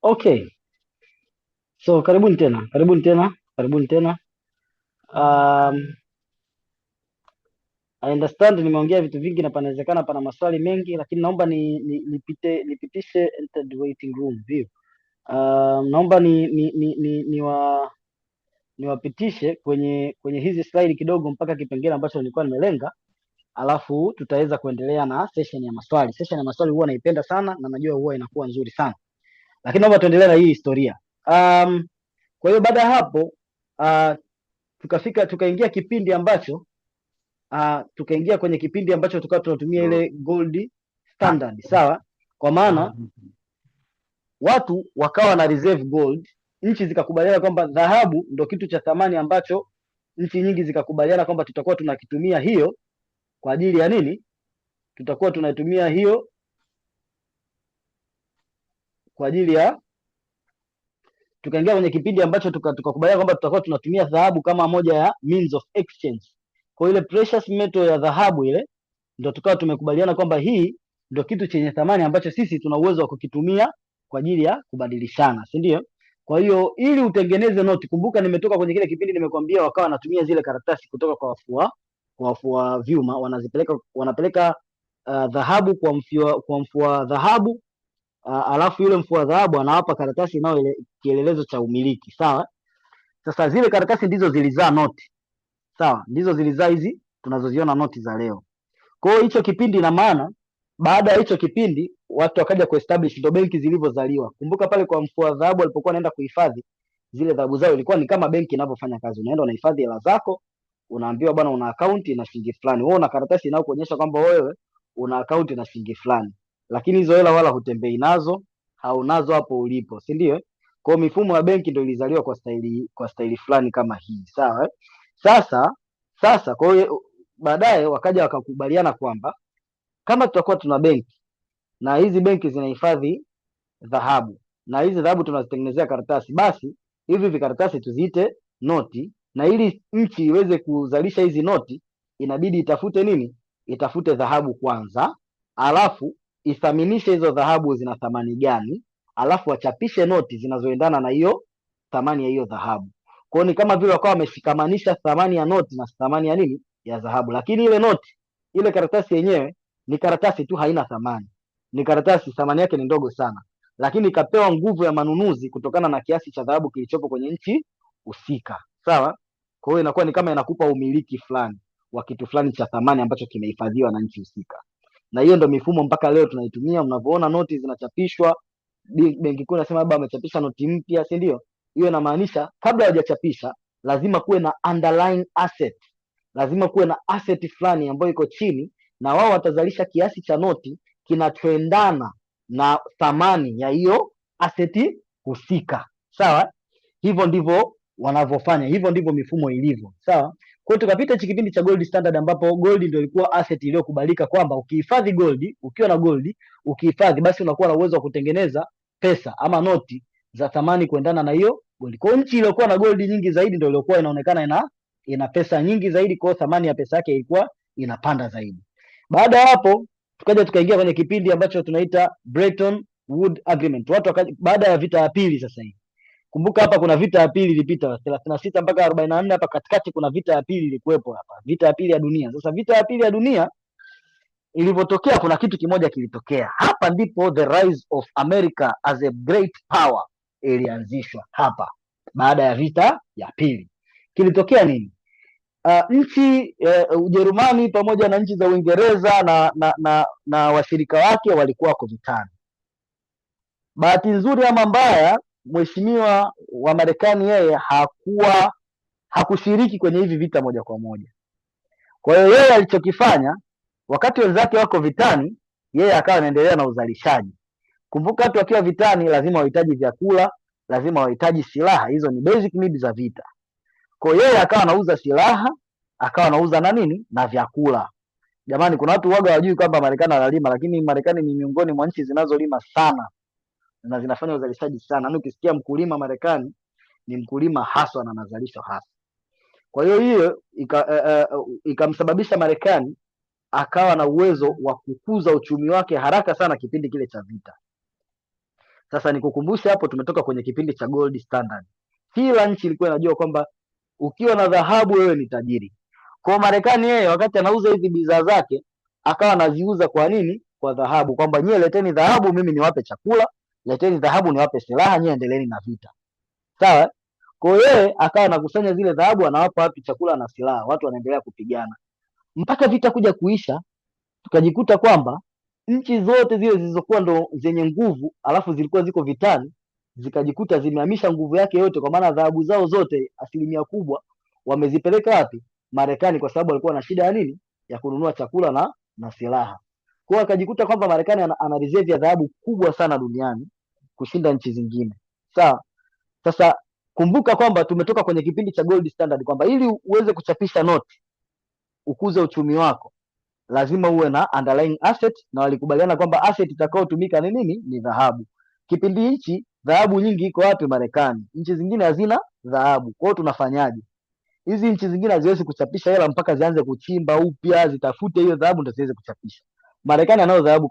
Okay, so karibuni tena. Um, I understand nimeongea vitu vingi na panawezekana pana maswali mengi, lakini naomba nipitishe entered waiting room view. Naomba niwapitishe kwenye hizi slide kidogo mpaka kipengele ambacho nilikuwa nimelenga, alafu tutaweza kuendelea na session ya maswali. Session ya maswali huwa naipenda sana na najua huwa inakuwa nzuri sana, lakini naomba tuendelee na hii historia. Kwa hiyo baada ya hapo uh, tukaingia kipindi ambacho tukaingia kwenye kipindi ambacho tukawa tunatumia ile gold standard, sawa. Kwa maana watu wakawa na reserve gold, nchi zikakubaliana kwamba dhahabu ndo kitu cha thamani ambacho nchi nyingi zikakubaliana kwamba tutakuwa tunakitumia hiyo kwa ajili ya nini? Tutakuwa tunatumia hiyo kwa ajili ya, tukaingia kwenye kipindi ambacho tukakubaliana kwamba tutakuwa tunatumia dhahabu kama moja ya means of exchange. Kwa ile precious metal ya dhahabu ile ndio tukawa tumekubaliana kwamba hii ndio kitu chenye thamani ambacho sisi tuna uwezo wa kukitumia kwa ajili ya kubadilishana, si ndio? Kwa hiyo ili utengeneze noti, kumbuka nimetoka kwenye kile kipindi nimekwambia wakawa wanatumia zile karatasi kutoka kwa wafua vyuma, wanapeleka dhahabu kwa mfua dhahabu, alafu yule mfua dhahabu anawapa karatasi inayo ile kielelezo cha umiliki, sawa. Sasa zile karatasi ndizo zilizaa noti, sawa, ndizo zilizaa hizi tunazoziona noti za leo. Kwa hiyo hicho kipindi, na maana baada ya hicho kipindi watu wakaja kuestablish ndo benki zilivyozaliwa. Kumbuka pale kwa mfua dhahabu walipokuwa wanaenda kuhifadhi zile dhahabu zao, ilikuwa ni kama benki inavyofanya kazi. Unaenda unahifadhi hela zako, unaambiwa bwana una account na shilingi fulani, wewe una karatasi inayokuonyesha kwamba wewe una account na shilingi fulani, lakini hizo hela wala hutembei nazo, haunazo hapo ulipo, si ndio? Kwa mifumo ya benki ndio ilizaliwa kwa staili fulani kama hii, sawa. Sasa kwa hiyo baadaye wakaja wakakubaliana kwamba kama tutakuwa tuna benki na hizi benki zinahifadhi dhahabu na hizi dhahabu tunazitengenezea karatasi, basi hivi vikaratasi tuziite noti, na ili nchi iweze kuzalisha hizi noti inabidi itafute nini? Itafute dhahabu kwanza, alafu ithaminishe hizo dhahabu zina thamani gani, alafu wachapishe noti zinazoendana na hiyo thamani ya hiyo dhahabu. Kwa hiyo ni kama vile wakawa wameshikamanisha thamani ya noti na thamani ya nini? Ya dhahabu. Lakini ile noti, ile karatasi yenyewe ni karatasi tu, haina thamani, ni karatasi, thamani yake ni ndogo sana, lakini ikapewa nguvu ya manunuzi kutokana na kiasi cha dhahabu kilichopo kwenye nchi husika, sawa. Kwa hiyo inakuwa ni kama inakupa umiliki fulani wa kitu fulani cha thamani ambacho kimehifadhiwa na nchi husika, na hiyo ndo mifumo mpaka leo tunaitumia. Mnavyoona noti zinachapishwa, benki kuu inasema labda wamechapisha noti mpya, si ndio? Hiyo inamaanisha kabla hawajachapisha lazima kuwe na underlying asset, lazima kuwe na asset fulani ambayo iko chini, na wao watazalisha kiasi cha noti kinachoendana na thamani ya hiyo asset husika, sawa. Hivyo ndivyo wanavyofanya, hivyo ndivyo mifumo ilivyo, sawa. Kwa hiyo tukapita hichi kipindi cha gold standard, ambapo gold ndio ilikuwa asset iliyokubalika, kwamba ukihifadhi gold, ukiwa na gold ukihifadhi, basi unakuwa na uwezo wa kutengeneza pesa ama noti za thamani kuendana na hiyo gold. Kwa hiyo nchi iliyokuwa na gold nyingi zaidi ndio iliyokuwa inaonekana ina pesa nyingi zaidi, kwa thamani ya pesa yake ilikuwa inapanda zaidi. Baada ya hapo tukaingia kwenye kipindi ambacho tunaita Bretton Woods Agreement. Baada ya vita ya pili sasa hivi. Kumbuka hapa kuna vita ya pili ilipita 36 mpaka 44, hapa katikati kuna vita ya pili ilikuwepo hapa, vita ya pili ya dunia. Sasa vita ya pili ya dunia ilivyotokea, kuna kitu kimoja kilitokea. Hapa ndipo the rise of America as a great power ilianzishwa hapa. Baada ya vita ya pili kilitokea nini? Nchi Ujerumani pamoja na nchi za Uingereza na washirika wake walikuwa wako vitani. Bahati nzuri ama mbaya, mheshimiwa wa Marekani yeye hakushiriki kwenye hivi vita moja kwa moja. Kwa hiyo yeye alichokifanya, wakati wenzake wako vitani, yeye akawa anaendelea na uzalishaji. Kumbuka watu wakiwa vitani lazima wahitaji vyakula, lazima wahitaji silaha, hizo ni basic needs za vita. Kwa hiyo yeye akawa anauza silaha, akawa anauza na nini? Na vyakula. Jamani, kuna watu waga wajui kwamba Marekani analima, lakini Marekani ni miongoni mwa nchi zinazolima sana na zinafanya uzalishaji sana. Na ukisikia mkulima Marekani ni mkulima haswa na anazalisha hasa. Kwa hiyo ikamsababisha Marekani akawa na uwezo wa kukuza uchumi wake haraka sana kipindi kile cha vita. Sasa nikukumbusha hapo, tumetoka kwenye kipindi cha gold standard. Kila nchi ilikuwa inajua kwamba ukiwa na dhahabu wewe ni tajiri. Kwa Marekani yeye wakati anauza hizi bidhaa zake akawa anaziuza kwa nini? Kwa dhahabu, kwamba nyie leteni dhahabu, mimi niwape chakula, leteni dhahabu niwape silaha, nyie endeleeni na vita. Sawa? Kwa hiyo yeye akawa anakusanya zile dhahabu, anawapa watu chakula na silaha, watu wanaendelea kupigana mpaka vita kuja kuisha. Tukajikuta kwamba nchi zote zile zilizokuwa ndo zenye nguvu alafu zilikuwa ziko vitani zikajikuta zimehamisha nguvu yake yote, kwa maana dhahabu zao zote asilimia kubwa wamezipeleka wapi? Marekani, kwa sababu walikuwa na shida ya nini? Ya kununua chakula na silaha. Kwa hiyo akajikuta kwamba Marekani ana reserve ya dhahabu kubwa sana duniani kushinda nchi zingine. Sawa? Sasa kumbuka kwamba tumetoka kwenye kipindi cha gold standard, kwamba ili uweze kuchapisha noti ukuze uchumi wako lazima uwe na underlying asset, na walikubaliana kwamba asset itakayotumika ni nini? Ni dhahabu. Kipindi hichi dhahabu nyingi iko wapi? Marekani. Nchi zingine hazina dhahabu. Kwa hiyo tunafanyaje? Hizi nchi zingine haziwezi kuchapisha hela mpaka zianze kuchimba upya, zitafute hiyo dhahabu ndio ziweze kuchapisha. Marekani anayo dhahabu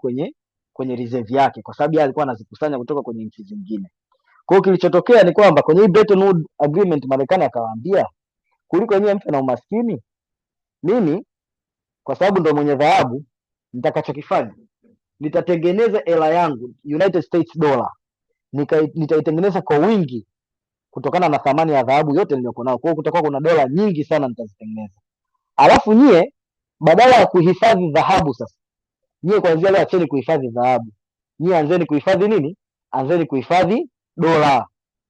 kwenye reserve yake, kwa sababu yeye alikuwa anazikusanya kutoka kwenye nchi zingine. Kwa hiyo kilichotokea ni kwamba kwenye hii Bretton Woods Agreement Marekani akawaambia, kuliko yenyewe mtu na umaskini, mimi kwa sababu ndo mwenye dhahabu, nitakachokifanya nitatengeneza hela yangu United States dollar, nitaitengeneza kwa wingi kutokana na thamani ya dhahabu yote niliyokuwa nayo. Kwa hiyo kutakuwa kuna dola nyingi sana nitazitengeneza, alafu nyie badala ya kuhifadhi dhahabu, sasa nyie kuanzia leo acheni kuhifadhi dhahabu, nyie anzeni kuhifadhi nini? Anzeni kuhifadhi dola.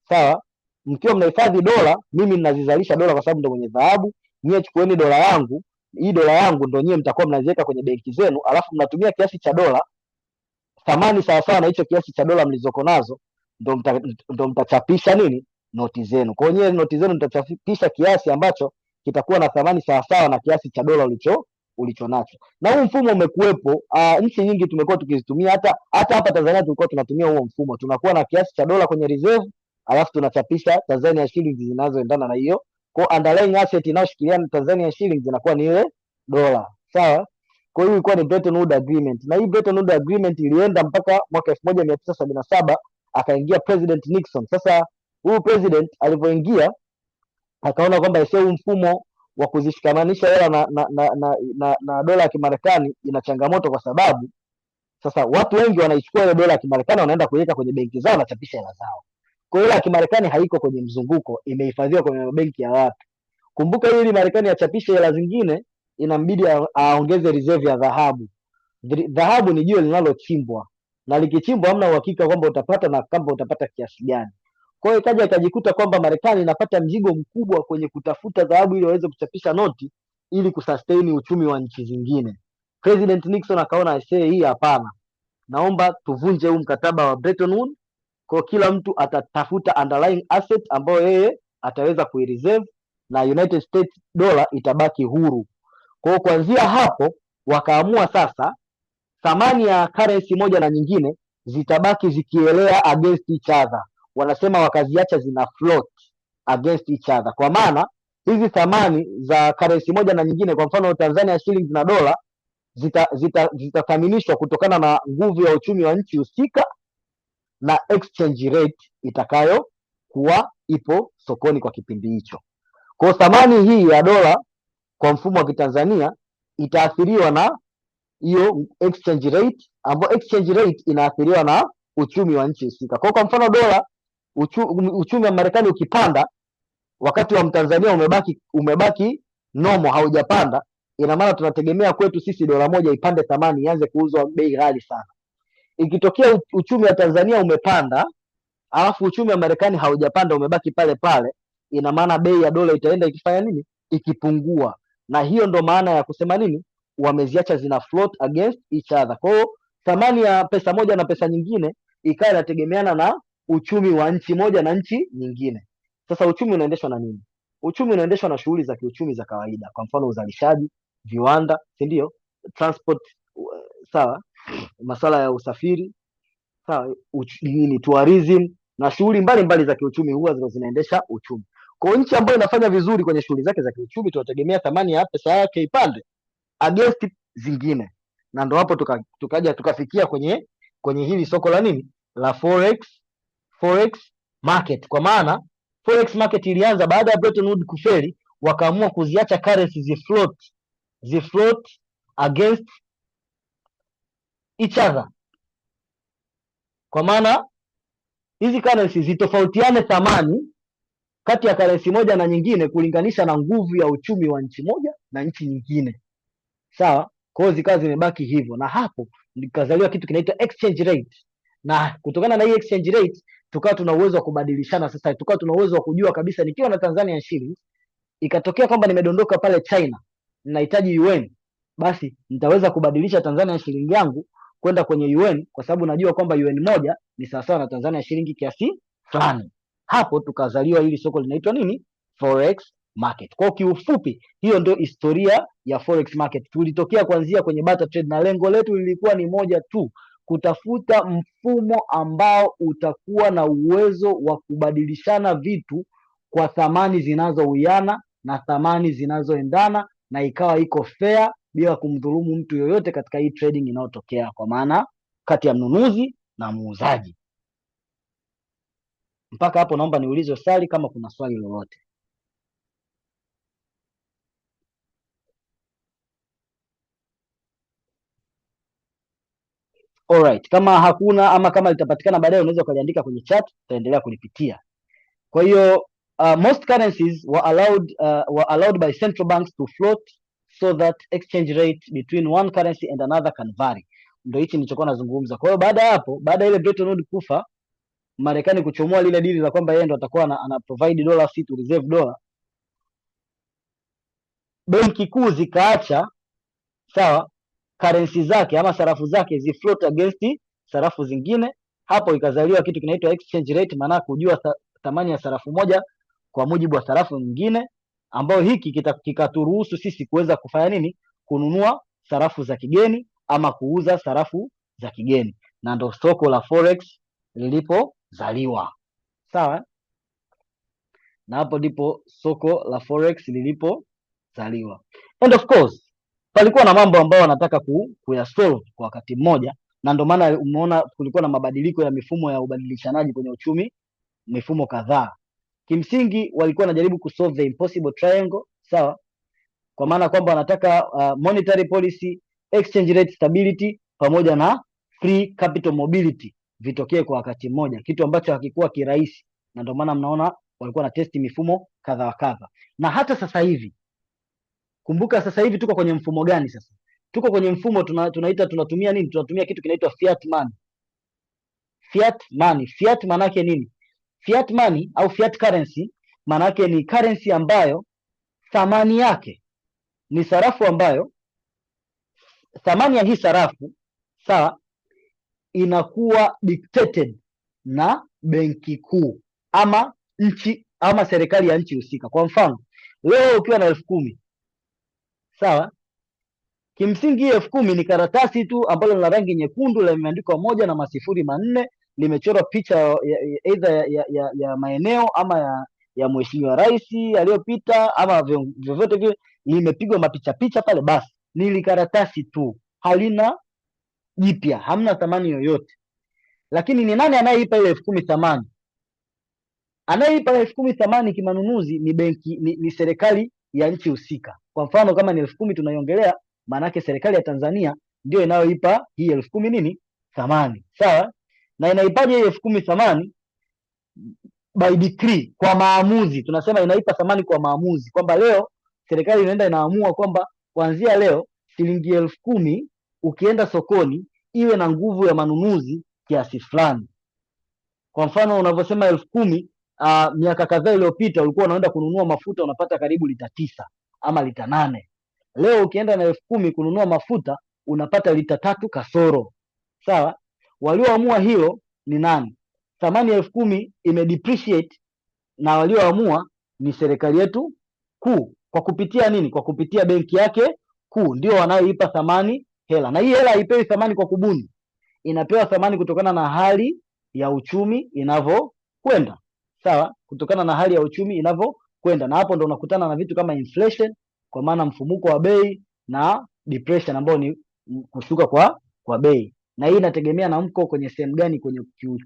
Sawa? Mkiwa mnahifadhi dola, mimi ninazizalisha dola kwa sababu ndo mwenye dhahabu. Nyie chukueni dola yangu, hii dola yangu ndo nyie mtakuwa mnaziweka kwenye benki zenu, alafu mnatumia kiasi cha dola, thamani sawa sawa na hicho kiasi cha dola mlizoko nazo, ndo mtachapisha nini? Noti zenu. Kwa hiyo noti zenu mtachapisha kiasi ambacho kitakuwa na thamani sawa sawa na kiasi cha dola ulicho nacho. Na huu mfumo umekuwepo, nchi nyingi tumekuwa tukizitumia, hata hapa Tanzania tulikuwa tunatumia huo mfumo. Tunakuwa na kiasi cha dola kwenye reserve, alafu tunachapisha Tanzania shillings zinazoendana na hiyo. Kwa underlying asset inayoshikilia Tanzania shillings inakuwa ni ile dola. Sawa? Kwa hiyo ilikuwa ni Bretton Woods Agreement. Na hii Bretton Woods Agreement ilienda mpaka mwaka 1977 akaingia President Nixon. Sasa huyu president alipoingia akaona kwamba huu mfumo wa kuzishikamanisha hela na dola ya Kimarekani ina changamoto, kwa sababu sasa watu wengi wanaichukua ile dola ya Kimarekani wanaenda kuiweka kwenye benki zao na chapisha hela zao. Kwa hiyo ya Kimarekani haiko kwenye mzunguko, imehifadhiwa kwenye mabenki ya watu. Kumbuka ili Marekani achapishe hela zingine inambidi aongeze reserve ya dhahabu. Dhahabu ni jiwe linalochimbwa, na likichimbwa hamna uhakika kwamba utapata na kama utapata kiasi gani. Kwa hiyo ikaja ikajikuta kwamba Marekani inapata mzigo mkubwa kwenye kutafuta dhahabu ili waweze kuchapisha noti ili kusustain uchumi wa nchi zingine. President Nixon akaona hii hapana, naomba tuvunje huu mkataba wa Bretton Woods. Kwa kila mtu atatafuta underlying asset ambayo yeye ataweza kuireserve na United States dollar itabaki huru. Kwa hiyo kuanzia hapo wakaamua sasa thamani ya currency moja na nyingine zitabaki zikielea against each other. Wanasema wakaziacha zina float against each other, kwa maana hizi thamani za currency moja na nyingine, kwa mfano Tanzania shillings na dola, zitathaminishwa kutokana na nguvu ya uchumi wa nchi husika na exchange rate itakayo kuwa ipo sokoni kwa kipindi hicho. Kwa thamani hii ya dola kwa mfumo wa Kitanzania itaathiriwa na hiyo exchange rate, ambapo exchange rate inaathiriwa na uchumi wa nchi husika. Kwa mfano dola, uchumi wa Marekani ukipanda wakati wa Mtanzania umebaki normal, haujapanda, ina maana tunategemea kwetu sisi dola moja ipande thamani, ianze kuuzwa bei ghali sana. Ikitokea uchumi wa Tanzania umepanda alafu uchumi wa Marekani haujapanda, umebaki pale pale, ina maana bei ya dola itaenda ikifanya nini? Ikipungua. Na hiyo ndo maana ya kusema nini? Wameziacha zina float against each other. Kwa hiyo thamani ya pesa moja na pesa nyingine ikawa inategemeana na uchumi wa nchi moja na nchi nyingine. Sasa uchumi unaendeshwa na nini? Uchumi unaendeshwa na shughuli za kiuchumi za kawaida, kwa mfano uzalishaji, viwanda, si ndio? Transport, sawa, masuala ya usafiri, sawa, tourism na shughuli mbalimbali za kiuchumi huwa zinaendesha uchumi. Kwa nchi ambayo inafanya vizuri kwenye shughuli zake za kiuchumi, tunategemea thamani ya pesa yake ipande against zingine, na ndo hapo tukaja tukafikia kwenye hili soko la nini, la forex forex market, kwa maana forex market ilianza baada ya Bretton Woods kufeli, wakaamua kuziacha currency zifloat against each other, kwa maana hizi currency zitofautiane thamani kati ya currency moja na nyingine kulinganisha na nguvu ya uchumi wa nchi moja na nchi nyingine. Sawa? Kwa hiyo zikawa zimebaki hivyo, na hapo nikazaliwa kitu kinaitwa exchange rate, na kutokana na hii exchange rate tukawa tuna uwezo wa kubadilishana. Sasa tukawa tuna uwezo wa kujua kabisa, nikiwa na Tanzania shillings ikatokea kwamba nimedondoka pale China ninahitaji yuan, basi nitaweza kubadilisha Tanzania shilingi yangu kwenda kwenye yuan, kwa sababu najua kwamba yuan moja ni sawasawa na Tanzania shilingi kiasi fulani. Hapo tukazaliwa hili soko linaitwa nini? Forex market. Kwa kiufupi, hiyo ndio historia ya forex market. Tulitokea kuanzia kwenye barter trade, na lengo letu lilikuwa ni moja tu, kutafuta mfumo ambao utakuwa na uwezo wa kubadilishana vitu kwa thamani zinazowiana na thamani zinazoendana, na ikawa iko fair bila kumdhulumu mtu yoyote katika hii trading inayotokea, kwa maana kati ya mnunuzi na muuzaji. Mpaka hapo naomba niulize swali kama kuna swali lolote. Alright, kama hakuna ama kama litapatikana baadaye unaweza ukaliandika kwenye chat, tutaendelea kulipitia. Kwa hiyo most currencies were allowed by central banks to float so that exchange rate between one currency and another can vary. Ndio hichi nilichokuwa nazungumza. Kwa hiyo baada ya hapo, baada ile Bretton Woods kufa, Marekani kuchomoa lile dili la kwamba yeye ndo atakuwa ana provide dollar fee to reserve dollar, benki kuu zikaacha sawa currency zake ama sarafu zake zifloat against sarafu zingine. Hapo ikazaliwa kitu kinaitwa exchange rate, maana kujua thamani ya sarafu moja kwa mujibu wa sarafu nyingine, ambayo hiki kikaturuhusu sisi kuweza kufanya nini? Kununua sarafu za kigeni ama kuuza sarafu za kigeni, na ndo soko la forex lilipozaliwa. Sawa? Na hapo ndipo soko la forex lilipozaliwa. And of course palikuwa na mambo ambayo wanataka kuyasolve kwa wakati mmoja, na ndio maana umeona kulikuwa na mabadiliko ya mifumo ya ubadilishanaji kwenye uchumi, mifumo kadhaa. Kimsingi walikuwa wanajaribu kusolve the impossible triangle, sawa? Kwa maana kwamba wanataka monetary policy, exchange rate stability pamoja na free capital mobility vitokee kwa wakati mmoja, kitu ambacho hakikuwa kirahisi, na ndio maana mnaona walikuwa na testi mifumo kadha wa kadha. Na hata sasa hivi, kumbuka sasa hivi tuko kwenye mfumo gani sasa? Tuko kwenye mfumo tunatumia nini? Tunatumia kitu kinaitwa fiat money. Fiat money. Fiat maana yake nini? Fiat money au fiat currency maana yake ni currency ambayo thamani yake ni sarafu ambayo thamani ya hii sarafu sawa inakuwa dictated na benki kuu ama nchi ama serikali ya nchi husika. Kwa mfano, leo ukiwa na 10,000 sawa, kimsingi 10,000 ni karatasi tu ambalo lina rangi nyekundu, limeandikwa 1 na masifuri manne, limechorwa picha either ya maeneo ama ya mheshimiwa rais aliyopita ama vyovyote vile, limepigwa mapicha picha pale, basi ni karatasi tu, halina jipya, hamna thamani yoyote. Lakini ni nani anayeipa ile 10,000 thamani? Anayeipa 10,000 thamani kimanunuzi ni benki, ni serikali ya nchi husika. Kwa mfano kama ni 10,000 tunaiongelea, maana yake serikali ya Tanzania ndio inayoipa hii 10,000 nini? Thamani. Sawa? Na inaipaje hii 10,000 thamani? By decree, kwa maamuzi. Tunasema inaipa thamani kwa maamuzi, kwamba leo serikali inaenda inaamua kwamba kuanzia leo shilingi 10,000 ukienda sokoni iwe na nguvu ya manunuzi kiasi fulani. Kwa mfano unavyosema 10,000, miaka kadhaa iliyopita ulikuwa unaenda kununua mafuta unapata karibu lita 9 ama lita 8. Leo ukienda na 10,000 kununua mafuta unapata lita 3 kasoro. Sawa? Walioamua hilo ni nani? Thamani ya 10,000 imedepreciate, na walioamua ni serikali yetu kuu. Kwa kupitia nini? Kwa kupitia benki yake kuu, ndio wanayoipa thamani hela. Na hii hela haipewi thamani kwa kubuni, inapewa thamani kutokana na hali ya uchumi inavyokwenda. Sawa? Kutokana na hali ya uchumi inavyokwenda, na hapo ndo unakutana na vitu kama inflation, kwa maana mfumuko wa bei, na depression ambao ni kushuka kwa bei. na hii inategemea na mko kwenye sehemu gani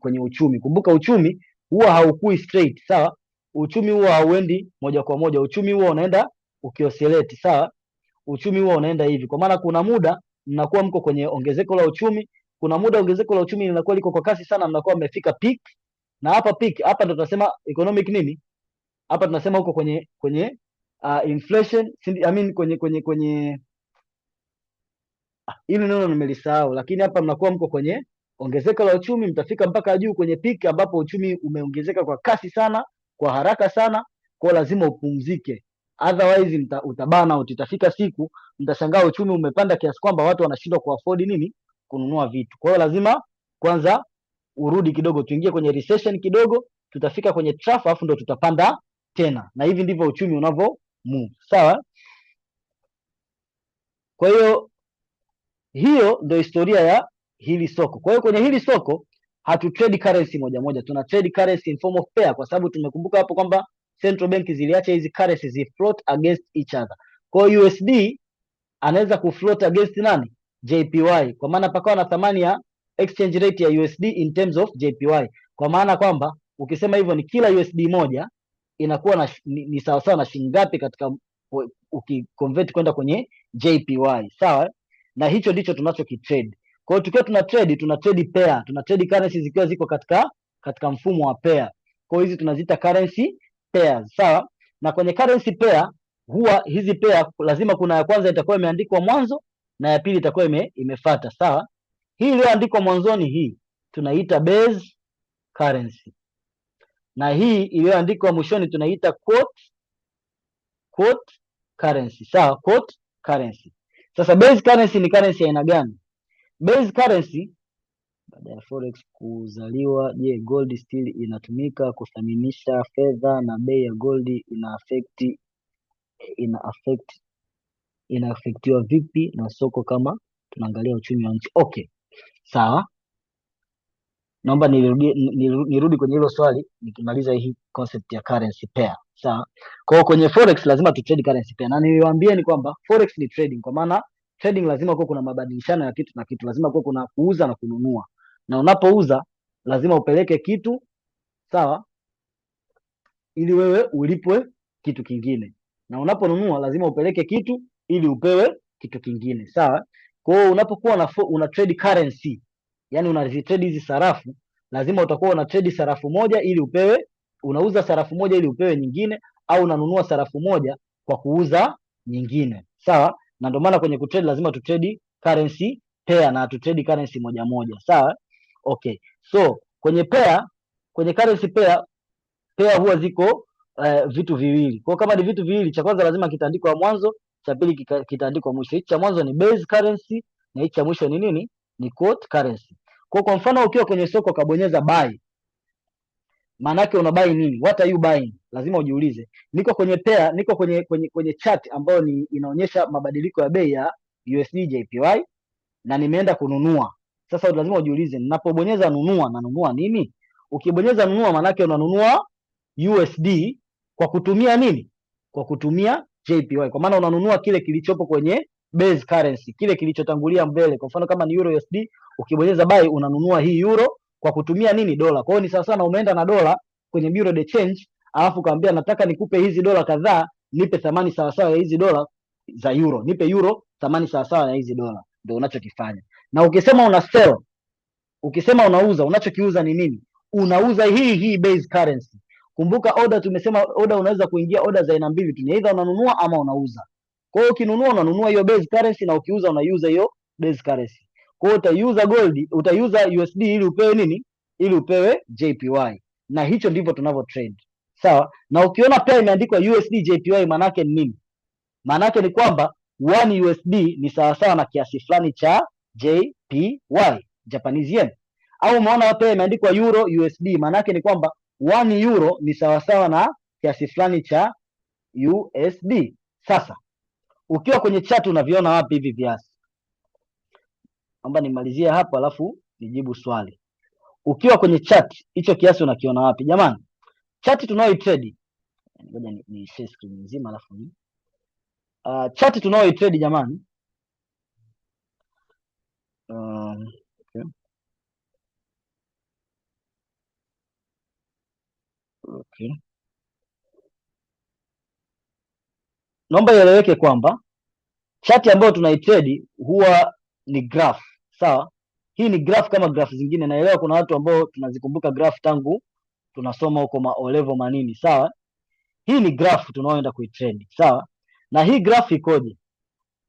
kwenye uchumi. Kumbuka uchumi huwa haukui straight, sawa? Uchumi huwa hauendi moja kwa moja, uchumi huwa unaenda ukioscillate, sawa? Uchumi huwa unaenda hivi, kwa maana kuna muda mnakuwa mko kwenye ongezeko la uchumi, kuna muda ongezeko la uchumi linakuwa liko kwa kasi sana, mnakuwa mmefika peak, na hapa peak hapa ndo tunasema economic nini, hapa tunasema huko kwenye inflation, I mean kwenye hili neno nimelisahau, lakini hapa mnakuwa mko kwenye ongezeko la uchumi, mtafika mpaka juu kwenye peak ambapo uchumi umeongezeka kwa kasi sana, kwa haraka sana, kwa lazima upumzike, otherwise utabana out. Itafika siku mtashangaa uchumi umepanda kiasi kwamba watu wanashindwa kuafford nini, kununua vitu. Kwa hiyo lazima kwanza urudi kidogo, tuingie kwenye recession kidogo, tutafika kwenye trough, afu ndo tutapanda tena, na hivi ndivyo uchumi unavyo move, sawa? Kwa hiyo ndio historia ya hili soko. Kwa hiyo kwenye hili soko hatu trade currency moja moja, tuna trade currency in form of pair, kwa sababu tumekumbuka hapo kwamba central bank ziliacha hizi currencies zi float against each other. Kwa hiyo USD anaweza kufloat against nani? JPY, kwa maana pakawa na thamani ya exchange rate ya USD in terms of JPY, kwa maana kwamba ukisema hivyo ni kila USD moja inakuwa ni sawa sawa na shilingi ngapi katika ukiconvert kwenda kwenye JPY, sawa? Na hicho ndicho tunachokitrade. Kwa hiyo tukiwa tuna trade pair, tuna trade currency zikiwa ziko katika mfumo wa pair. Kwa hiyo hizi tunaziita currency pairs, sawa? Na kwenye currency pair huwa hizi pair lazima kuna ya kwanza itakuwa imeandikwa mwanzo na ya pili itakuwa imefuata, sawa? Hii iliyoandikwa mwanzoni hii tunaita base currency, na hii iliyoandikwa mwishoni tunaita quote currency, sawa? Quote currency. Sasa base currency ni currency aina gani? Base currency baada ya forex kuzaliwa, je, gold still inatumika kuthaminisha fedha, na bei ya gold inaafektiwa vipi na soko kama tunaangalia uchumi wa nchi? Okay, sawa, naomba nirudi kwenye hilo swali nikimaliza hii concept ya currency pair, sawa? Kwa hiyo kwenye forex lazima tu trade currency pair, na niliwaambia ni kwamba forex ni trading, kwa maana trading lazima kuwe kuna mabadilishano ya kitu na kitu, lazima kuwe kuna kuuza na kununua, na unapouza lazima upeleke kitu, sawa, ili wewe ulipwe kitu kingine, na unaponunua lazima upeleke kitu ili upewe kitu kingine, sawa? Kwa hiyo unapokuwa una trade currency, yani unazitrade hizi sarafu, lazima utakuwa una trade sarafu moja ili upewe, unauza sarafu moja ili upewe nyingine, au unanunua sarafu moja kwa kuuza nyingine, sawa? Na ndio maana kwenye kutrade lazima tutrade currency pair na tutrade currency moja moja, sawa? Okay, so kwenye currency pair huwa ziko vitu viwili. Kwa kama ni vitu viwili, cha kwanza lazima kitaandikwa mwanzo, cha pili kitaandikwa mwisho. Hichi cha mwanzo ni base currency na hichi cha mwisho ni nini? Ni quote currency. Kwa mfano ukiwa kwenye soko kabonyeza buy, maana yake una buy nini? What are you buying? Lazima ujiulize. Niko kwenye pair, niko kwenye chart ambayo inaonyesha mabadiliko ya bei ya USD JPY na nimeenda kununua. Sasa lazima ujiulize, ninapobonyeza nunua, nanunua nini? Ukibonyeza nunua, maana yake unanunua USD kwa kutumia nini? Kwa kutumia JPY, kwa maana unanunua kile kilichopo kwenye base currency, kile kilichotangulia mbele. Kwa mfano kama ni euro USD, ukibonyeza buy unanunua hii euro kwa kutumia nini? Dola. Kwa hiyo ni sawa sana umeenda na dola kwenye bureau de change, alafu kaambia nataka nikupe hizi dola kadhaa, nipe thamani sawa sawa ya hizi dola za euro, nipe euro thamani sawa sawa ya hizi dola. Ndio unachokifanya. Na ukisema una sell, ukisema unauza, unachokiuza ni nini? Unauza hii base currency. Kumbuka order, tumesema order unaweza kuingia order za aina mbili tu, ni either unanunua ama unauza. Kwa hiyo ukinunua unanunua hiyo base currency, na ukiuza unauza hiyo base currency. Kwa hiyo utauza gold, utauza USD ili upewe nini? Ili upewe JPY. Na hicho ndivyo tunavyo trade. Sawa? Na ukiona pia imeandikwa USD JPY, maana yake ni nini? Maana yake ni kwamba 1 USD ni sawa sawa na kiasi fulani cha JPY, Japanese yen. Au umeona pia imeandikwa euro USD, maana yake ni kwamba 1 euro ni sawasawa na kiasi fulani cha USD. Sasa ukiwa kwenye chart unaviona wapi hivi viasi? Naomba nimalizie hapo alafu nijibu swali. Ukiwa kwenye chart hicho kiasi unakiona wapi jamani? Chart tunayoitrade, ngoja ni share screen nzima alafu ni chart tunayoitrade jamani, okay. Okay. Naomba ieleweke kwamba chati ambayo tunaitrade huwa ni graph, sawa? Hii ni graph kama graph zingine. Naelewa kuna watu ambao tunazikumbuka graph tangu tunasoma huko O level manini, sawa? Hii ni graph tunaoenda kuitrade, sawa? Na hii graph ikoje?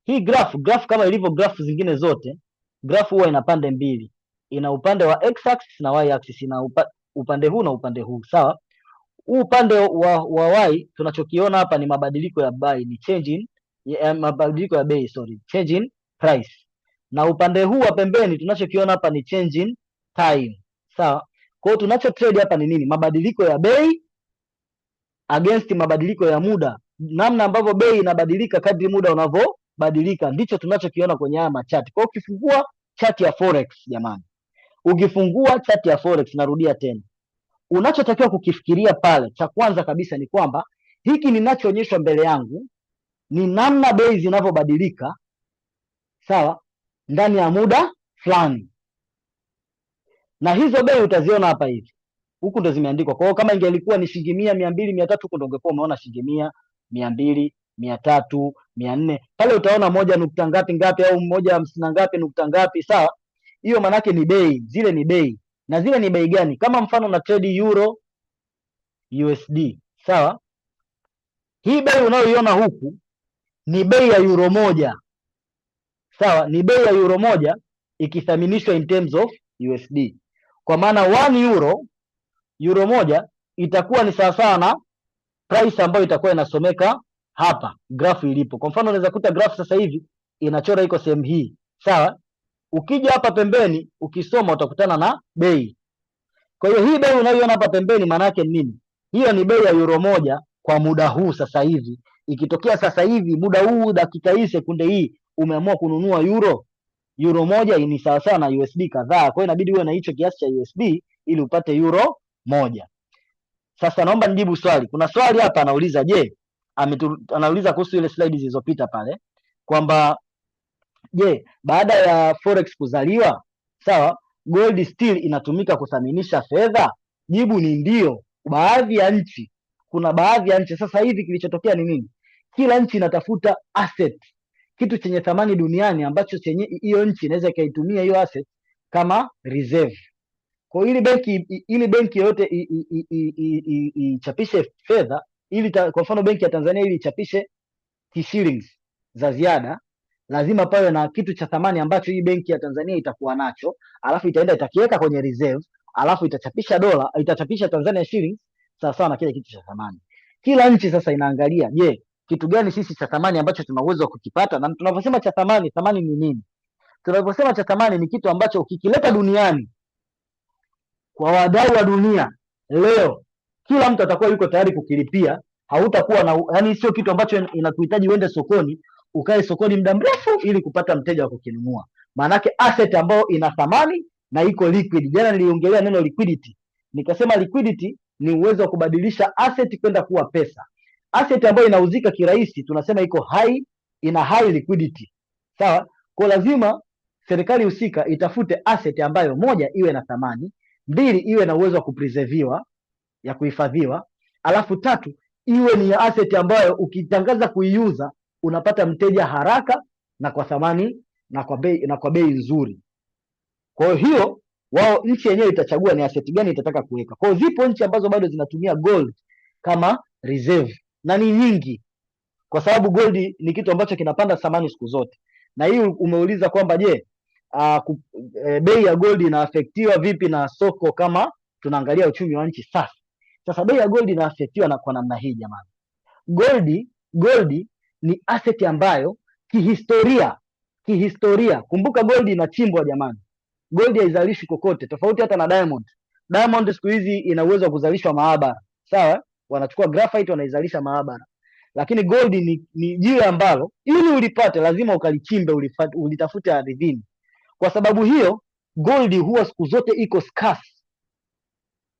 Hii graph kama ilivyo graph zingine zote, graph huwa ina pande mbili. Ina upande wa x axis na y axis, ina upande huu na upande huu, sawa? Huu upande wa y tunachokiona hapa ni mabadiliko ya buy, ni mabadiliko ya bei, change in price. Na upande huu wa pembeni tunachokiona hapa ni change in time, sawa? Kwa hiyo tunacho trade hapa ni nini? Mabadiliko ya bei against mabadiliko ya muda. Namna ambavyo bei inabadilika kadri muda unavyobadilika ndicho tunachokiona kwenye haya machati. Kwa hiyo ukifungua chati ya forex, jamani, ukifungua chati ya forex, narudia tena, unachotakiwa kukifikiria pale, cha kwanza kabisa ni kwamba hiki ninachoonyeshwa mbele yangu ni namna bei zinavyobadilika, sawa, ndani ya muda fulani, na hizo bei utaziona hapa hivi, huku ndo zimeandikwa. Kwa hiyo kama ingelikuwa ni shilingi 100, 200, 300, huku ndo ungekuwa umeona shilingi 100, 200, 300, 400. Pale utaona moja nukta ngapi ngapi au 150 ngapi nukta ngapi, sawa? Hiyo manake ni bei, zile ni bei. Na zile ni bei gani? Kama mfano na trade euro USD, sawa? Hii bei unayoiona huku ni bei ya euro moja, sawa? Ni bei ya euro moja ikithaminishwa in terms of USD. Kwa maana 1 euro moja itakuwa ni sawasawa na price ambayo itakuwa inasomeka hapa graph ilipo. Kwa mfano unaweza kuta graph sasa hivi inachora iko sehemu hii, sawa? Ukija hapa pembeni ukisoma utakutana na bei. Kwa hiyo hii bei unayoiona hapa pembeni maana yake ni nini? Hiyo ni bei ya euro moja kwa muda huu sasa hivi. Ikitokea sasa hivi muda huu, dakika hii, sekunde hii, umeamua kununua euro moja ni sawasawa na USD kadhaa. Kwa hiyo inabidi uwe na hicho kiasi cha USD ili upate euro moja. Sasa naomba nijibu swali. Kuna swali hapa anauliza, anauliza kuhusu ile slide zilizopita pale kwamba baada ya forex kuzaliwa, sawa, gold still inatumika kuthaminisha fedha? Jibu ni ndio. Kuna baadhi ya nchi sasa hivi kilichotokea ni nini? Kila nchi inatafuta asset, kitu chenye thamani duniani ambacho hiyo nchi inaweza ikaitumia hiyo asset kama reserve. Kwa ili benki yoyote ichapishe fedha, kwa mfano benki ya Tanzania ili ichapishe shillings za ziada, lazima pawe na kitu cha thamani ambacho hii benki ya Tanzania itakuwa nacho, alafu itaenda itakiweka kwenye reserve, alafu itachapisha Tanzania shillings sawa na kile kitu cha thamani. Kila nchi sasa inaangalia, kitu gani sisi cha thamani ambacho tuna uwezo wa kukipata? Na tunaposema cha thamani ni nini? Tunaposema cha thamani ni kitu ambacho ukikileta duniani kwa wadau wa dunia leo, kila mtu atakuwa yuko tayari kukilipia. Hautakuwa na, yani sio kitu ambacho inakuhitaji uende sokoni, ukae sokoni muda mrefu ili kupata mteja wa kukinunua. Maanake asset ambayo ina thamani na iko liquid. Jana niliongelea neno liquidity. Nikasema liquidity ni uwezo wa kubadilisha asset kwenda kuwa pesa. Asset ambayo inauzika kirahisi tunasema ina high liquidity. Sawa? Kwa lazima serikali husika itafute asset ambayo moja iwe na thamani, mbili iwe na uwezo wa kupreserviwa, ya kuhifadhiwa, alafu tatu iwe ni asset ambayo ukitangaza kuiuza unapata mteja haraka na kwa thamani na kwa bei nzuri. Kwa hiyo wao nchi yenyewe itachagua ni asset gani itataka kuweka. Kwa hiyo zipo nchi ambazo bado zinatumia gold kama reserve na ni nyingi, kwa sababu gold ni kitu ambacho kinapanda thamani siku zote. Na hii umeuliza kwamba bei ya gold inaafektiwa vipi na soko kama tunaangalia uchumi wa nchi sasa. Sasa bei ya gold inaafektiwa kwa namna hii jamani. Gold ni asset ambayo kihistoria, kumbuka gold inachimbwa jamani. Gold haizalishwi kokote, tofauti hata na diamond. Diamond siku hizi ina uwezo wa kuzalishwa maabara, sawa? Wanachukua graphite wanaizalisha maabara. Lakini gold ni jiwe ambalo ili ulipate lazima ukalichimbe, ulitafute ardhini. Kwa sababu hiyo gold huwa siku zote iko scarce.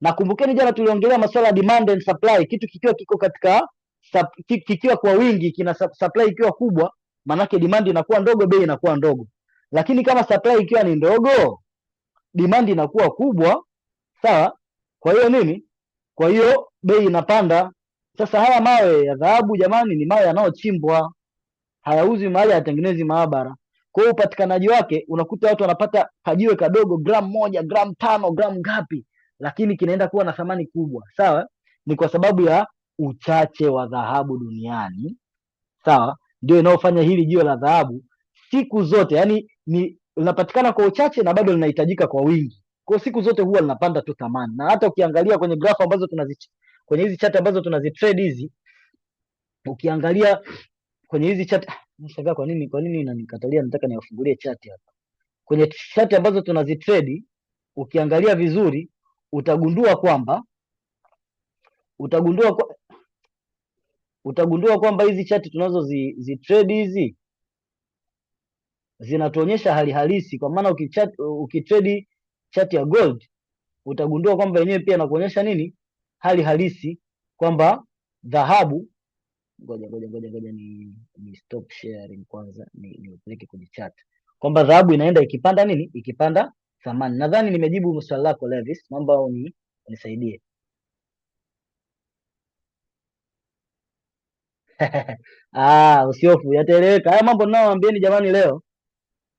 Na kumbukeni jana tuliongelea masuala ya demand and supply. Kitu kikiwa kwa wingi, kina supply ikiwa kubwa, manake demand inakuwa ndogo, bei inakuwa ndogo. Lakini kama supply ikiwa ni ndogo, demand inakuwa kubwa, sawa? Kwa hiyo kwa hiyo bei inapanda. Sasa haya mawe ya dhahabu jamani, ni mawe yanayochimbwa, hayauzwi mahali, hayatengenezi maabara. Kwa hiyo upatikanaji wake unakuta watu wanapata kajiwe kadogo, gramu moja, gramu tano, gramu ngapi, lakini kinaenda kuwa na thamani kubwa. Sawa, ni kwa sababu ya uchache wa dhahabu duniani. Sawa, ndio inayofanya hili jiwe la dhahabu siku zote, yani ni linapatikana kwa uchache na bado linahitajika kwa wingi. Kwa hiyo siku zote huwa linapanda tu thamani, na hata ukiangalia kwenye grafu ambazo kwenye hizi chart ambazo tunazitrade hizi, ukiangalia kwenye hizi chart, nashangaa kwa nini inanikatalia, nataka niwafungulie chart hapa. Kwenye chart ambazo tunazitrade, ukiangalia vizuri utagundua kwamba utagundua kwamba hizi chart tunazo zitrade hizi zinatuonyesha hali halisi. Kwa maana ukitrade chart ya gold utagundua kwamba yenyewe pia inakuonyesha nini, hali halisi, kwamba dhahabu, ngoja ni stop sharing kwanza, ni upeleke kwenye chat, kwamba dhahabu inaenda ikipanda nini, ikipanda thamani. Nadhani nimejibu swali lako Levis, naomba unisaidie. Usiofu, yataeleweka haya mambo ninayowaambieni jamani leo.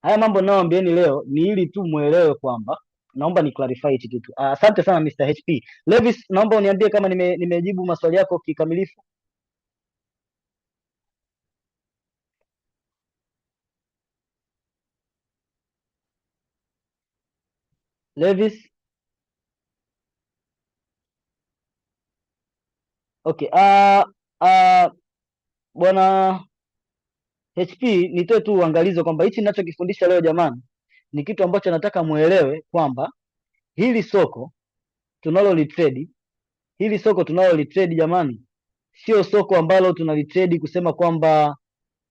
Haya mambo ninayowaambieni leo ni ili tu muelewe kwamba, naomba ni clarify hichi kitu. Asante sana Mr. HP. Levis, naomba uniambie kama nimejibu maswali yako kikamilifu. Levis. Okay. Bwana HP, nitoe tu uangalizo kwamba hichi ninachokifundisha leo jamani, ni kitu ambacho nataka muelewe kwamba hili soko tunalolitrade jamani, sio soko ambalo tunalitrade kusema kwamba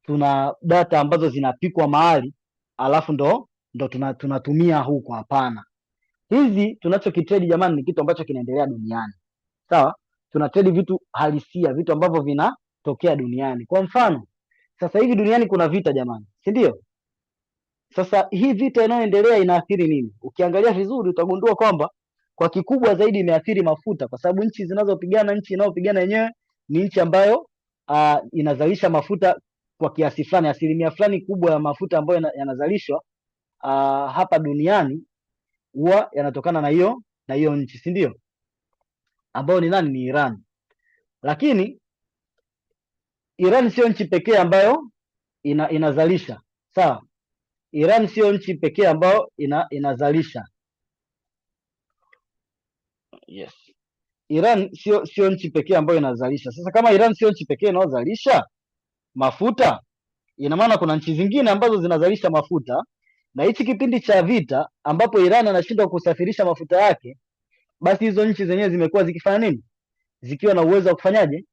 tuna data ambazo zinapikwa mahali alafu ndo tunatumia huko. Hapana, hizi tunachokitrade jamani ni kitu ambacho kinaendelea duniani. Sawa, tunatrade vitu halisia, vitu ambavyo vinatokea duniani. Kwa mfano sasa hivi duniani kuna vita jamani, si ndio? Sasa hii vita inayoendelea inaathiri nini? Ukiangalia vizuri utagundua kwamba kwa kikubwa zaidi imeathiri mafuta, kwa sababu nchi inayopigana yenyewe ni nchi ambayo inazalisha mafuta kwa kiasi fulani. Asilimia fulani kubwa ya mafuta ambayo yanazalishwa hapa duniani huwa yanatokana na hiyo nchi, si ndio? Ambayo ni nani? Ni Iran. Lakini Iran sio nchi pekee ambayo inazalisha. Sawa, Iran sio nchi pekee ambayo inazalisha. Yes. Iran sio nchi pekee ambayo inazalisha. Sasa kama Iran sio nchi pekee inayozalisha mafuta, ina maana kuna nchi zingine ambazo zinazalisha mafuta, na hichi kipindi cha vita ambapo Iran anashindwa kusafirisha mafuta yake, basi hizo nchi zenyewe zimekuwa zikifanya nini? Zikiwa na uwezo wa kufanyaje?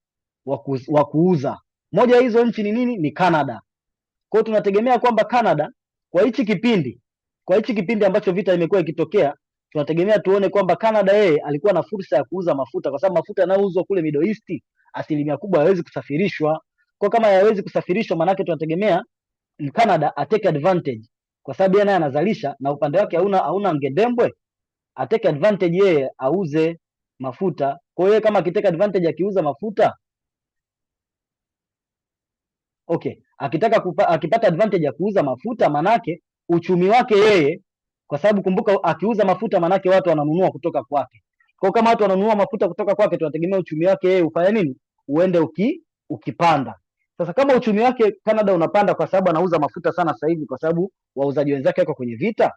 Wa kuuza. Moja ya hizo nchi ni nini? Ni Canada. Kwa hiyo tunategemea kwamba Canada kwa hichi kipindi ambacho vita imekuwa ikitokea, tunategemea tuone kwamba Canada yeye alikuwa na fursa ya kuuza mafuta, kwa sababu mafuta yanayouzwa kule Middle East asilimia kubwa hayawezi kusafirishwa. Kwa kama hayawezi kusafirishwa, maanake tunategemea Canada atake advantage, kwa sababu yeye naye anazalisha na upande wake hauna ngedembwe, atake advantage yeye auze mafuta. Kwa hiyo kama akitaka advantage akiuza mafuta, okay, akipata advantage ya kuuza mafuta, manake uchumi wake yeye, kwa sababu kumbuka, akiuza mafuta manake watu wananunua kutoka kwake. Kwa kama watu wananunua mafuta kutoka kwake, tunategemea uchumi wake yeye ufanye nini? Uende ukipanda. Sasa kama uchumi wake Canada unapanda kwa sababu anauza mafuta sana sasa hivi, kwa sababu wauzaji wenzake wako kwenye vita,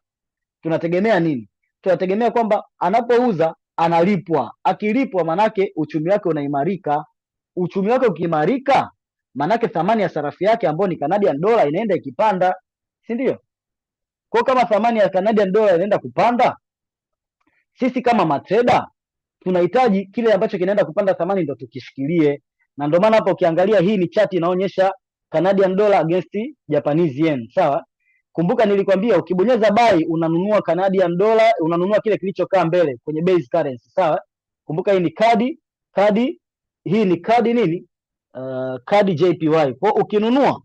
tunategemea nini? Tunategemea kwamba anapouza analipwa. Akilipwa manake uchumi wake unaimarika. Uchumi wake ukiimarika, manake thamani ya sarafu yake ambayo ni Canadian dollar inaenda ikipanda, si ndio? Kwa kama thamani ya Canadian dollar inaenda kupanda, sisi kama matrader tunahitaji kile ambacho kinaenda kupanda thamani ndo tukishikilie. Na ndio maana hapo ukiangalia, hii ni chart inaonyesha Canadian dollar against Japanese yen. Sawa, kumbuka nilikwambia ukibonyeza buy unanunua Canadian dollar, unanunua kile kilichokaa mbele kwenye base currency. Sawa, kumbuka hii ni kadi hii ni kadi nini? Kadi JPY. Kwa ukinunua,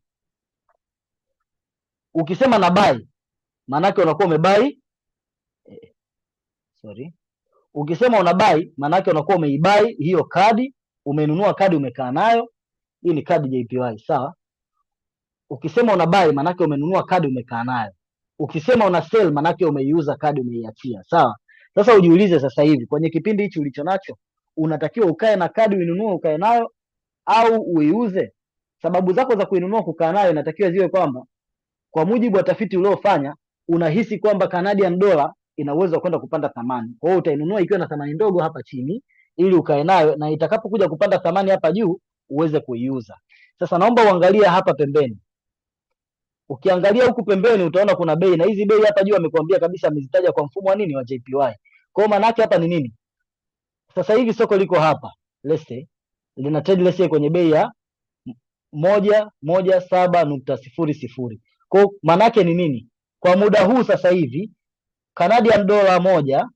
ukisema na buy, maanake unakuwa umebuy Ukisema una buy, maana yake unakuwa umeibuy hiyo kadi, umenunua kadi umekaa nayo. Hii ni kadi JPY, sawa? Ukisema una buy, maana yake umenunua kadi umekaa nayo. Ukisema una sell, maana yake umeiuza kadi, umeiachia, sawa? Sasa ujiulize sasa hivi kwenye kipindi hichi ulicho nacho, unatakiwa ukae na kadi uinunue ukae nayo au uiuze? Sababu zako za kuinunua kukaa nayo inatakiwa ziwe kwamba kwa mujibu wa tafiti uliofanya unahisi kwamba Canadian dollar ina uwezo wa kwenda kupanda thamani. Kwa hiyo utainunua ikiwa na thamani ndogo hapa chini ili ukae nayo, na itakapokuja kupanda thamani hapa juu uweze kuiuza. Sasa naomba uangalie hapa pembeni. Ukiangalia huku pembeni utaona kuna bei, na hizi bei hapa juu amekuambia kabisa, amezitaja kwa mfumo wa nini, wa JPY. Kwa hiyo maana yake hapa ni nini? Sasa hivi soko liko hapa, let's say lina trade let's say kwenye bei ya 117.00. Kwa maana yake ni nini? Kwa muda huu sasa hivi Canadian dollar moja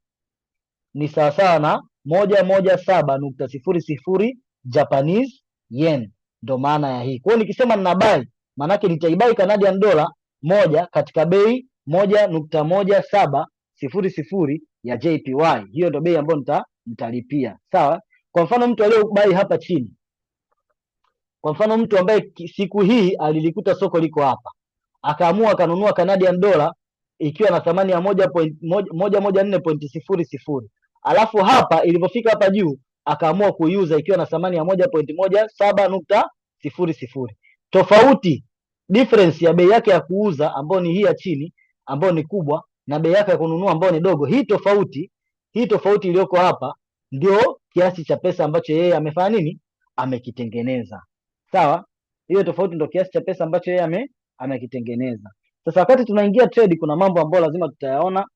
ni sawasawa na 117.00 Japanese yen, ndo maana ya hii. Kwa hiyo nikisema nina buy, maana yake nitaibai Canadian dollar moja katika bei 1.1700 ya JPY. Hiyo ndo bei ambayo nitalipia, sawa? Kwa mfano mtu aliyobuy hapa chini, kwa mfano mtu ambaye siku hii alilikuta soko liko hapa, akaamua akanunua Canadian dollar ikiwa na thamani ya 114.00, alafu hapa ilipofika hapa juu akaamua kuiuza ikiwa na thamani ya 1.1700. Tofauti, difference ya bei yake ya kuuza ambayo ni hii ya chini ambayo ni kubwa na bei yake ya kununua ambayo ni dogo, hii tofauti iliyoko hapa ndio kiasi cha pesa ambacho yeye amefanya nini, amekitengeneza, sawa? Hiyo tofauti ndio kiasi cha pesa ambacho yeye amekitengeneza. Sasa wakati tunaingia trade, kuna mambo ambayo lazima tutayaona.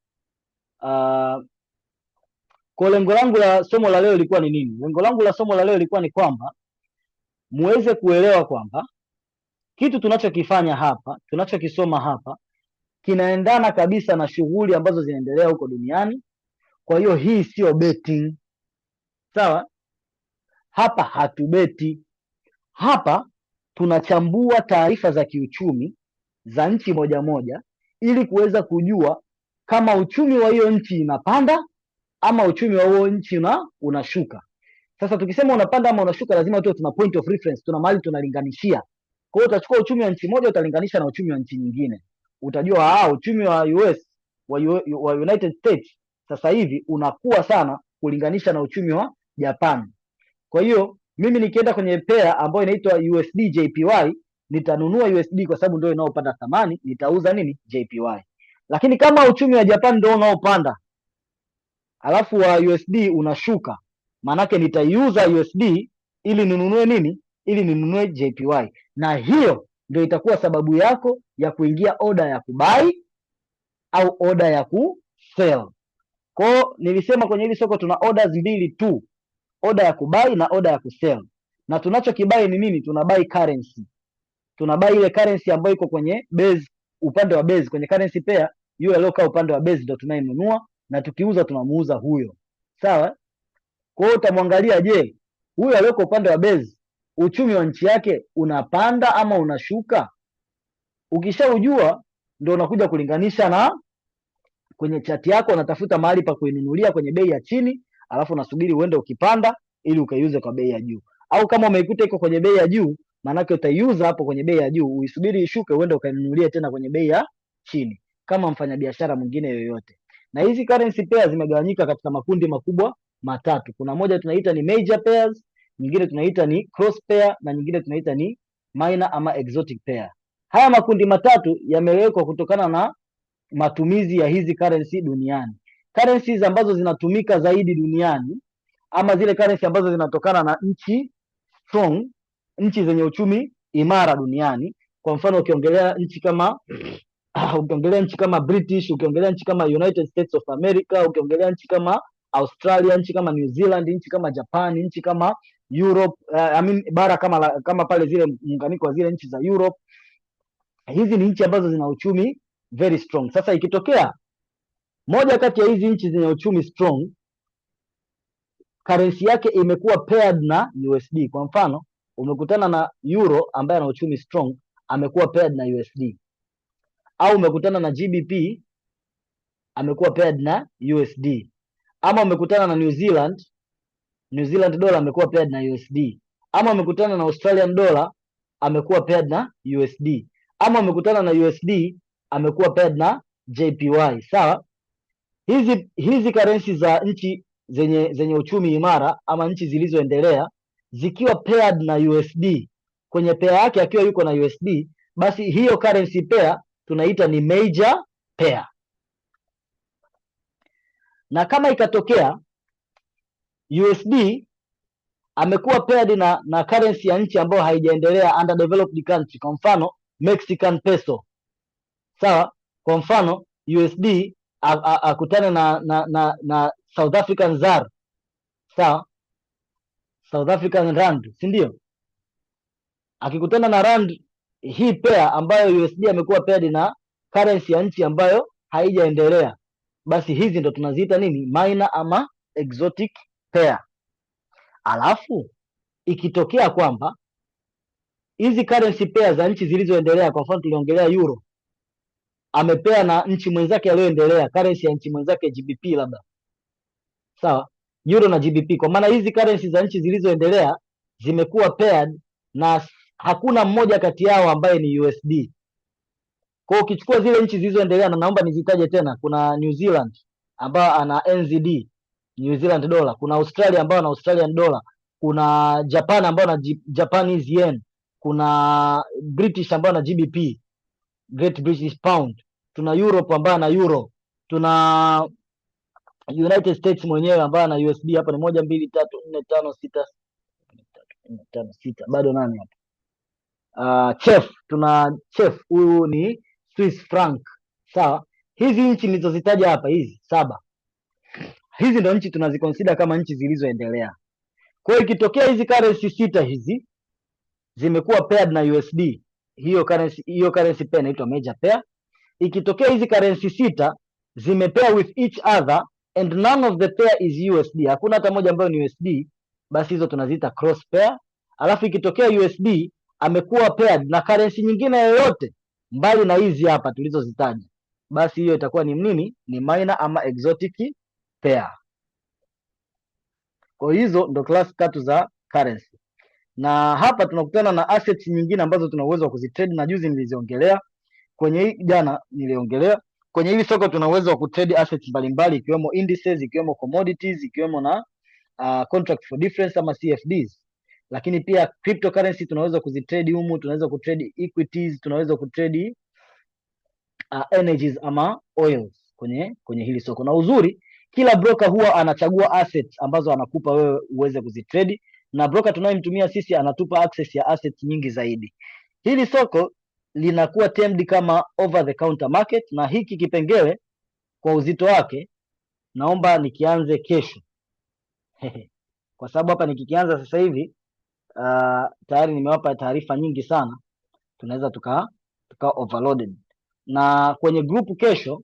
Kwa lengo langu la somo la leo ilikuwa ni nini? Lengo langu la somo la leo ilikuwa ni kwamba muweze kuelewa kwamba kitu tunachokifanya hapa, tunachokisoma hapa kinaendana kabisa na shughuli ambazo zinaendelea huko duniani. Kwa hiyo hii sio betting, sawa? Hapa hatubeti. Hapa tunachambua taarifa za kiuchumi za nchi moja moja ili kuweza kujua kama uchumi wa hiyo nchi inapanda ama uchumi wa hiyo nchi unashuka. Sasa tukisema unapanda ama unashuka, lazima tuwe tuna point of reference, tuna mahali tunalinganishia. Kwa hiyo utachukua uchumi wa nchi moja utalinganisha na uchumi wa nchi nyingine, utajua uchumi wa US wa United States sasa hivi unakuwa sana kulinganisha na uchumi wa Japan. Kwa hiyo mimi nikienda kwenye pair ambayo inaitwa USD JPY, nitanunua USD kwa sababu ndio inaopanda thamani, nitauza nini, JPY. Lakini kama uchumi wa Japan ndio unaopanda alafu wa USD unashuka, manake nitaiuza USD ili ninunue nini, ili ninunue JPY. Na hiyo ndio itakuwa sababu yako ya kuingia order ya kubai au order ya kusell. Kwa nilisema kwenye hili soko tuna orders mbili tu, order ya kubai na order ya kusell. Na tunachokibai ni nini? Tunabai currency. Tunabai ile currency ambayo iko kwenye base, upande wa base kwenye currency pair, yule aliyokaa upande wa base ndio tunayenunua, na tukiuza tunamuuza huyo, sawa? Kwa hiyo utamwangalia, je, huyo aliyoko upande wa base uchumi wa nchi yake unapanda ama unashuka? Ukishaujua ndio unakuja kulinganisha na kwenye chati yako, unatafuta mahali pa kuinunulia kwenye bei ya chini, alafu unasubiri uende ukipanda ili ukaiuze kwa bei ya juu. Au kama umeikuta iko kwenye bei ya juu, maanake utaiuza hapo kwenye bei ya juu, uisubiri ishuke uende ukainunulie tena kwenye bei ya chini, kama mfanyabiashara mwingine yoyote. Na hizi currency pairs zimegawanyika katika makundi makubwa matatu. Kuna moja tunaita ni major pairs, nyingine tunaita ni cross pair, na nyingine tunaita ni minor ama exotic pair. Haya makundi matatu yamewekwa kutokana na matumizi ya hizi currency duniani. Currencies ambazo zinatumika zaidi duniani ama zile currency ambazo zinatokana na nchi strong, nchi zenye uchumi imara duniani. Kwa mfano ukiongelea nchi kama British, ukiongelea nchi kama United States of America, ukiongelea nchi kama Australia, nchi kama New Zealand, nchi kama Japan, nchi kama Europe, bara kama pale zile muunganiko wa zile nchi za Europe. Hizi ni nchi ambazo zina uchumi very strong. Sasa ikitokea moja kati ya hizi nchi zenye uchumi strong currency yake imekuwa paired na USD, kwa mfano umekutana na euro ambaye ana uchumi strong, amekuwa paired na USD, au umekutana na GBP amekuwa paired na USD, ama umekutana na New Zealand dollar amekuwa paired na USD, ama umekutana na Australian dollar amekuwa paired na USD, ama umekutana na USD amekuwa paired na JPY. Sawa, hizi currency za nchi zenye uchumi imara ama nchi zilizoendelea zikiwa paired na USD, kwenye pair yake akiwa yuko na USD, basi hiyo currency pair tunaita ni major pair. Na kama ikatokea USD amekuwa paired na currency ya nchi ambayo haijaendelea, underdeveloped country, kwa mfano Mexican peso, sawa, kwa mfano USD akutane na South African ZAR, sawa, South African rand, si ndio? Akikutana na rand, hii pair ambayo USD amekuwa paired na currency ya nchi ambayo haijaendelea, basi hizi ndo tunaziita nini? Minor ama exotic pair. Alafu ikitokea kwamba hizi currency pair za nchi zilizoendelea, kwa mfano tuliongelea euro, amepea na nchi mwenzake aliyoendelea, currency ya nchi mwenzake GBP labda, sawa, euro na GBP, kwa maana hizi currency za nchi zilizoendelea zimekuwa paired na hakuna mmoja kati yao ambaye ni USD. Kwa hiyo ukichukua zile nchi zilizoendelea, na naomba nizitaje tena, kuna New Zealand ambao ana NZD, New Zealand dollar, kuna Australia ambao ana Australian dollar, kuna Japan ambao ana Japanese yen, kuna British ambao ana GBP, Great British Pound, tuna Europe ambao ana euro, tuna United States mwenyewe ambao ana USD. Hapa ni 1 2 3 4 5 6 bado nani hapa? Tuna chef, huyu ni Swiss franc, sawa. Hizi nchi nilizozitaja hapa, hizi 7, hizi ndio nchi tunaziconsider kama nchi zilizoendelea. Kwa hiyo ikitokea hizi currency 6 hizi zimekuwa paired na USD, hiyo currency pair inaitwa major pair. Ikitokea hizi currency 6 zimepair with each other and none of the pair is USD, hakuna hata moja ambayo ni USD, basi hizo tunaziita cross pair. Alafu ikitokea USD amekuwa paired na currency nyingine yoyote mbali na hizi hapa tulizozitaja, basi hiyo itakuwa ni nini? Ni minor ama exotic pair. Kwa hizo ndo class 3 za currency. Na hapa tunakutana na assets nyingine ambazo tuna uwezo wa kuzitrade, na juzi niliziongelea kwenye jana niliongelea kwenye hili soko tuna uwezo wa kutrade assets mbalimbali, ikiwemo indices, ikiwemo commodities, ikiwemo na contract for difference ama CFDs. Lakini pia cryptocurrency tunaweza kuzitrade humu, tunaweza kutrade equities, tunaweza kutrade energies ama oils kwenye hili soko. Na uzuri, kila broker huwa anachagua assets ambazo anakupa wewe uweze kuzitrade, na broker tunayemtumia sisi anatupa access ya assets nyingi zaidi. Hili soko linakuwa termed kama over the counter market, na hiki kipengele kwa uzito wake naomba nikianze kesho kwa sababu hapa nikikianza sasa hivi tayari nimewapa taarifa nyingi sana, tunaweza tuka overloaded. Na kwenye group kesho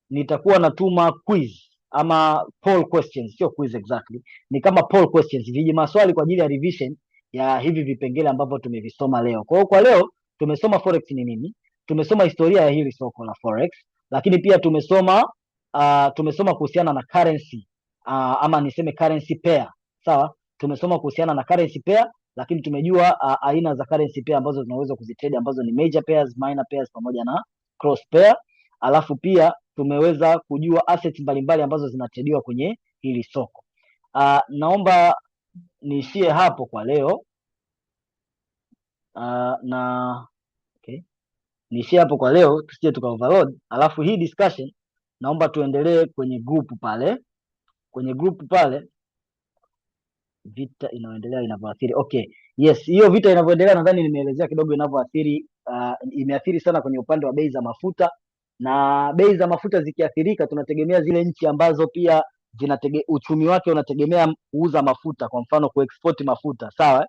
nitakuwa natuma quiz ama poll questions, sio quiz exactly, ni kama poll questions, viji maswali kwa ajili ya revision ya hivi vipengele ambavyo tumevisoma leo. Kwa hiyo kwa leo tumesoma forex ni nini, tumesoma historia ya hili soko la forex, lakini pia tumesoma kuhusiana na currency ama niseme currency pair, sawa. Tumesoma kuhusiana na currency pair, lakini tumejua aina za currency pair ambazo tunaweza kuzitrade, ambazo ni major pairs, minor pairs pamoja na cross pair. Alafu pia tumeweza kujua assets mbalimbali ambazo zinatrediwa kwenye hili soko. Naomba niishie hapo kwa leo. Niishie hapo kwa leo, tusije tuka overload. Alafu hii discussion naomba tuendelee kwenye group pale. Kwenye group pale vita inayoendelea inavyoathiri. Yes, hiyo vita inavyoendelea nadhani nimeelezea kidogo inavyoathiri. Imeathiri sana kwenye upande wa bei za mafuta, na bei za mafuta zikiathirika, tunategemea zile nchi ambazo pia uchumi wake unategemea kuuza mafuta, kwa mfano kuexport mafuta, sawa.